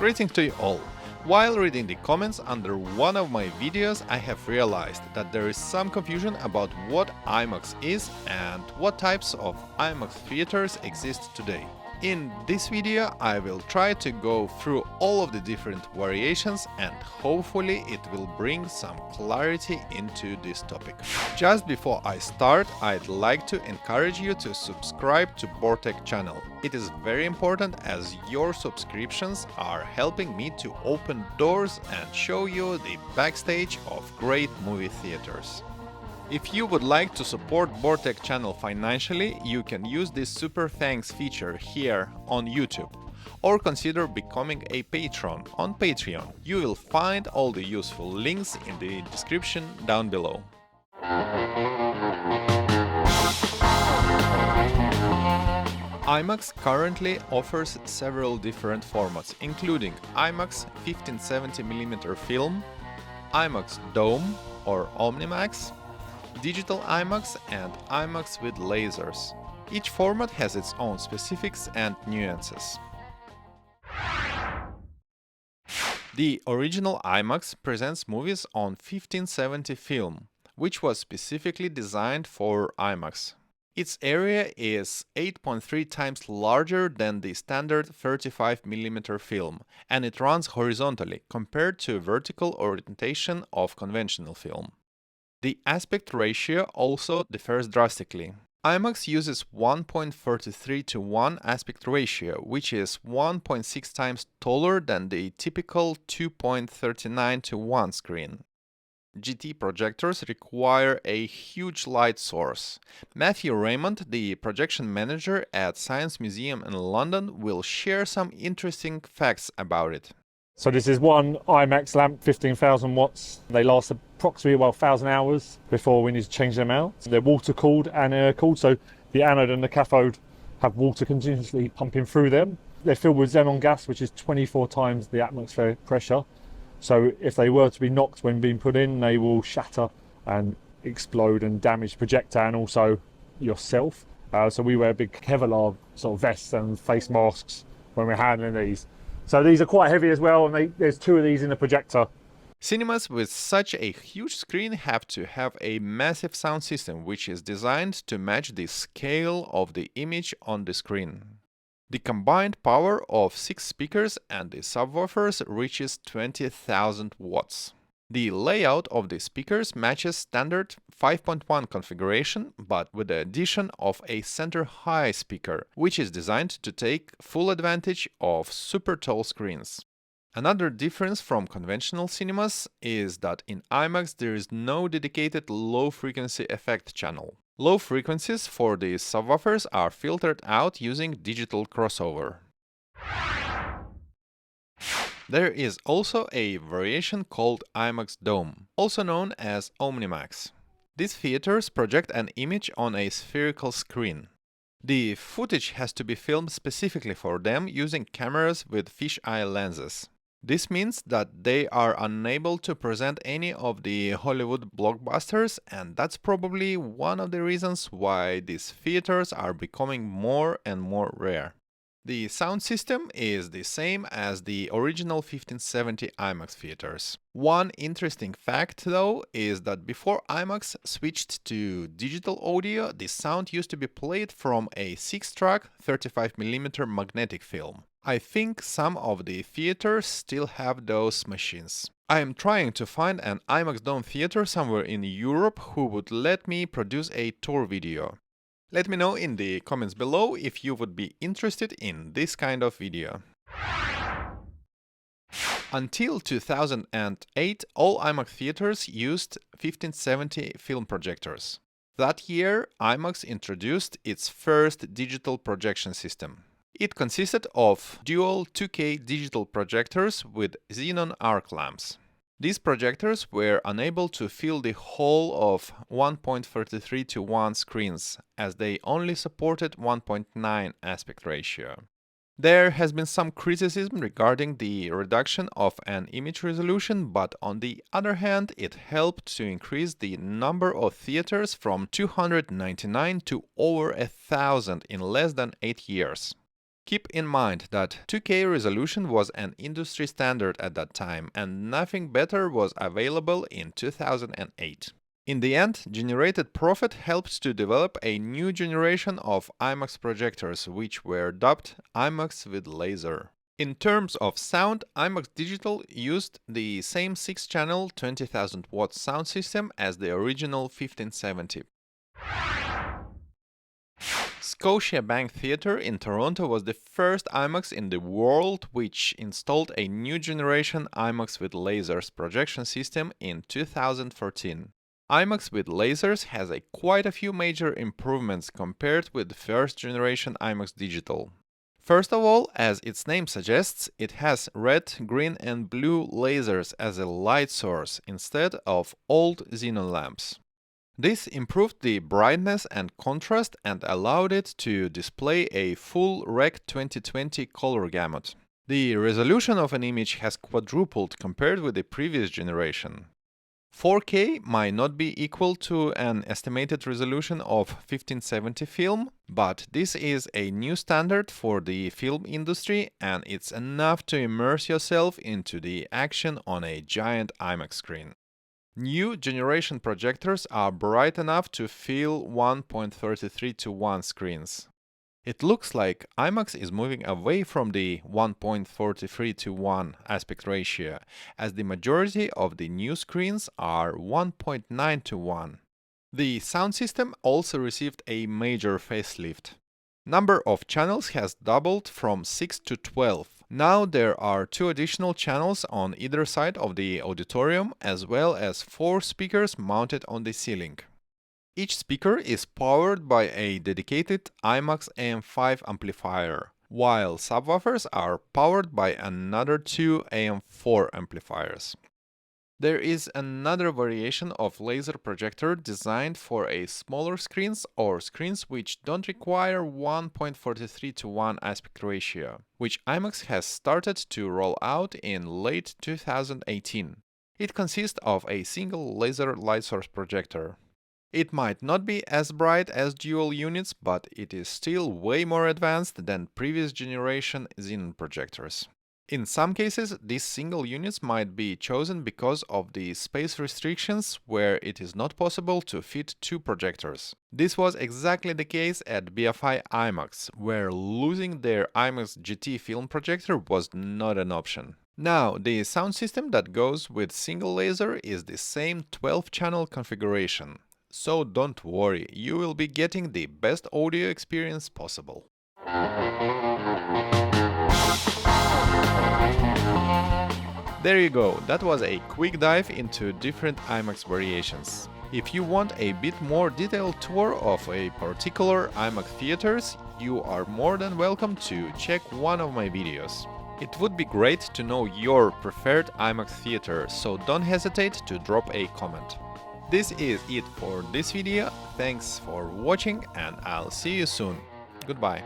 Greetings to you all! While reading the comments under one of my videos, I have realized that there is some confusion about what IMAX is and what types of IMAX theaters exist today. In this video, I will try to go through all of the different variations and hopefully it will bring some clarity into this topic. Just before I start, I'd like to encourage you to subscribe to Bortek channel. It is very important as your subscriptions are helping me to open doors and show you the backstage of great movie theaters. If you would like to support Bortek channel financially, you can use this super thanks feature here on YouTube or consider becoming a patron on Patreon. You will find all the useful links in the description down below. IMAX currently offers several different formats, including IMAX 1570mm film, IMAX Dome or OMNIMAX, Digital IMAX and IMAX with lasers. Each format has its own specifics and nuances. The original IMAX presents movies on 1570 film, which was specifically designed for IMAX. Its area is 8.3 times larger than the standard 35mm film, and it runs horizontally compared to vertical orientation of conventional film. The aspect ratio also differs drastically. IMAX uses 1.43:1 aspect ratio, which is 1.6 times taller than the typical 2.39:1 screen. GT projectors require a huge light source. Matthew Raymond, the projection manager at Science Museum in London, will share some interesting facts about it. So this is one IMAX lamp, 15,000 watts. They last approximately 1,000 hours before we need to change them out. They're water cooled and air cooled, so the anode and the cathode have water continuously pumping through them. They're filled with xenon gas, which is 24 times the atmospheric pressure. So if they were to be knocked when being put in, they will shatter and explode and damage the projector and also yourself. So we wear big Kevlar sort of vests and face masks when we're handling these. So these are quite heavy as well, and there's two of these in the projector. Cinemas with such a huge screen have to have a massive sound system which is designed to match the scale of the image on the screen. The combined power of 6 speakers and the subwoofers reaches 20,000 watts. The layout of the speakers matches standard 5.1 configuration, but with the addition of a center-high speaker, which is designed to take full advantage of super tall screens. Another difference from conventional cinemas is that in IMAX there is no dedicated low-frequency effect channel. Low frequencies for the subwoofers are filtered out using digital crossover. There is also a variation called IMAX Dome, also known as OMNIMAX. These theaters project an image on a spherical screen. The footage has to be filmed specifically for them using cameras with fisheye lenses. This means that they are unable to present any of the Hollywood blockbusters, and that's probably one of the reasons why these theaters are becoming more and more rare. The sound system is the same as the original 1570 IMAX theaters. One interesting fact, though, is that before IMAX switched to digital audio, the sound used to be played from a 6-track 35mm magnetic film. I think some of the theaters still have those machines. I am trying to find an IMAX Dome theater somewhere in Europe who would let me produce a tour video. Let me know in the comments below if you would be interested in this kind of video. Until 2008, all IMAX theaters used 1570 film projectors. That year, IMAX introduced its first digital projection system. It consisted of dual 2K digital projectors with xenon arc lamps. These projectors were unable to fill the whole of 1.43:1 screens, as they only supported 1.9 aspect ratio. There has been some criticism regarding the reduction of an image resolution, but on the other hand, it helped to increase the number of theaters from 299 to over 1,000 in less than 8 years. Keep in mind that 2K resolution was an industry standard at that time, and nothing better was available in 2008. In the end, generated profit helped to develop a new generation of IMAX projectors, which were dubbed IMAX with laser. In terms of sound, IMAX Digital used the same 6-channel 20,000 watt sound system as the original 1570. Scotiabank Theatre in Toronto was the first IMAX in the world which installed a new generation IMAX with lasers projection system in 2014. IMAX with lasers has quite a few major improvements compared with the first generation IMAX Digital. First of all, as its name suggests, it has red, green and blue lasers as a light source instead of old xenon lamps. This improved the brightness and contrast and allowed it to display a full Rec 2020 color gamut. The resolution of an image has quadrupled compared with the previous generation. 4K might not be equal to an estimated resolution of 1570 film, but this is a new standard for the film industry and it's enough to immerse yourself into the action on a giant IMAX screen. New generation projectors are bright enough to fill 1.33:1 screens. It looks like IMAX is moving away from the 1.43:1 aspect ratio, as the majority of the new screens are 1.9:1. The sound system also received a major facelift. Number of channels has doubled from 6 to 12. Now there are 2 additional channels on either side of the auditorium, as well as 4 speakers mounted on the ceiling. Each speaker is powered by a dedicated IMAX AM5 amplifier, while subwoofers are powered by another 2 AM4 amplifiers. There is another variation of laser projector designed for a smaller screens or screens which don't require 1.43:1 aspect ratio, which IMAX has started to roll out in late 2018. It consists of a single laser light source projector. It might not be as bright as dual units, but it is still way more advanced than previous generation xenon projectors. In some cases, these single units might be chosen because of the space restrictions where it is not possible to fit 2 projectors. This was exactly the case at BFI IMAX, where losing their IMAX GT film projector was not an option. Now, the sound system that goes with single laser is the same 12-channel configuration. So don't worry, you will be getting the best audio experience possible. There you go, that was a quick dive into different IMAX variations. If you want a bit more detailed tour of a particular IMAX theaters, you are more than welcome to check one of my videos. It would be great to know your preferred IMAX theater, so don't hesitate to drop a comment. This is it for this video, thanks for watching and I'll see you soon. Goodbye.